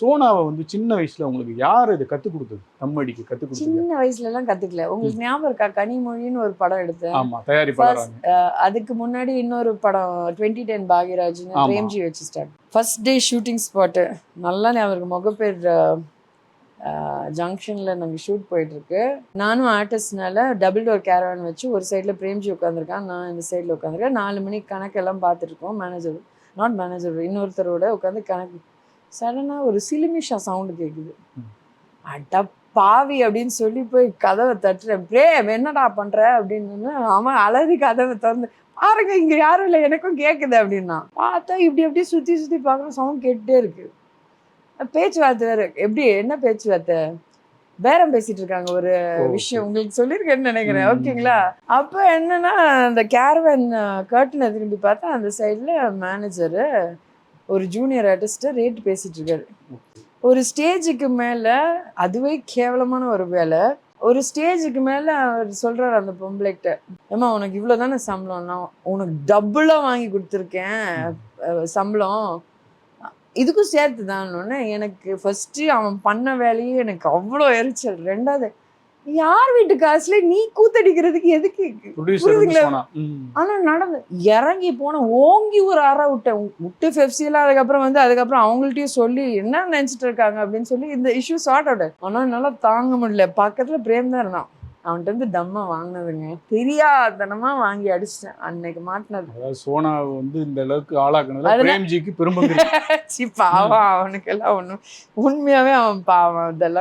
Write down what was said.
சோனாவை வந்து சின்ன வயசுல உங்களுக்கு யார் இது கற்றுக் கொடுத்தது? தம்மடிக்கு கற்றுக் கொடுத்தது? சின்ன வயசுல எல்லாம் கத்துக்கல. உங்களுக்கு ஞாபகம் இருக்கா, கனிமொழின்னு ஒரு படம் எடுத்தேன். ஆமா, தயாரிப்பாளராங்க. அதுக்கு முன்னாடி இன்னொரு படம் 2010 பாக்யராஜ்னு ஆமா. பிரேம்ஜி வச்சு start. First day shooting spot நல்லா ஞாபகம் இருக்கு. முகப்பேர் ஜங்ஷனில் நாங்கள் ஷூட் போயிட்டுருக்கு. நானும் ஆர்டிஸ்ட்னால டபுள் டோர் கேரவான் வச்சு ஒரு சைடில் பிரேம்ஜி உட்காந்துருக்கான், நான் இந்த சைடில் உட்காந்துருக்கேன். 4 மணிக்கு கணக்கெல்லாம் பார்த்துருக்கோம். மேனேஜர் இன்னொருத்தரோட உட்காந்து கணக்கு. சடனாக ஒரு சிலுமிஷா சவுண்டு கேட்குது. அட பாவி அப்படின்னு சொல்லி போய் கதவை தட்டுறேன். பிரேம் என்னடா பண்ணுற அப்படின்னு. அவன் அலறி கதவை திறந்து பாருங்க இங்கே யாரும் இல்லை, எனக்கும் கேட்குது அப்படின்னா. பார்த்தா இப்படி அப்படியே சுற்றி சுற்றி பார்க்குற சவுண்ட் கேட்டுட்டே இருக்கு. பேச்சுவார்த்தை வேறு. எப்படி என்ன பேச்சுவார்த்தை? பேரம் பேசிட்டு இருக்காங்க ஒரு விஷயம், உங்களுக்கு சொல்லியிருக்கேன்னு நினைக்கிறேன். ஓகேங்களா? அப்போ என்னன்னா அந்த கேரவன் கர்ட்டனை திரும்பி பார்த்தா அந்த சைடில் மேனேஜரு ஒரு ஜூனியர் ஆர்டிஸ்ட்டை ரேட் பேசிட்டு இருக்காரு. ஒரு ஸ்டேஜுக்கு மேலே, அதுவே கேவலமான ஒரு வேலை, ஒரு ஸ்டேஜுக்கு மேலே அவர் சொல்கிறார் அந்த பொம்பளைக்கிட்ட, ஏம்மா உனக்கு இவ்வளோ தானே சம்பளம், நான் உனக்கு டபுளாக வாங்கி கொடுத்துருக்கேன் சம்பளம், இதுக்கும் சேர்த்து தானோன்னு. எனக்கு ஃபஸ்ட்டு அவன் பண்ண வேலையே எனக்கு அவ்வளோ எரிச்சல். ரெண்டாவது, யார் வீட்டு காசுல நீ கூத்தடிக்கிறதுக்கு எதுக்கு? ஆனா நடந்து இறங்கி போன ஓங்கி ஒரு அறை விட்டு பெப்சிலாம். அதுக்கப்புறம் அவங்கள்ட்டையும் சொல்லி என்ன நினைச்சிட்டு இருக்காங்க அப்படின்னு சொல்லி இந்த இஷ்யூ சார்ட் அவுட். ஆனா என்னால தாங்க முடியல. பக்கத்துல பிரேம் தான் இருந்தான். அவன்கிட்ட இருந்து தம்மா வாங்கினதுங்க, தெரியாதனமா வாங்கி அடிச்சிட்டேன் அன்னைக்கு மாட்டினது. சோனா வந்து இந்த அளவுக்கு ஆளாக்குனது பிரேம்ஜிக்கு பெருமை. பாவம், அவனுக்கெல்லாம் ஒண்ணும் உண்மையாவே அவன் பாவம். இதெல்லாம்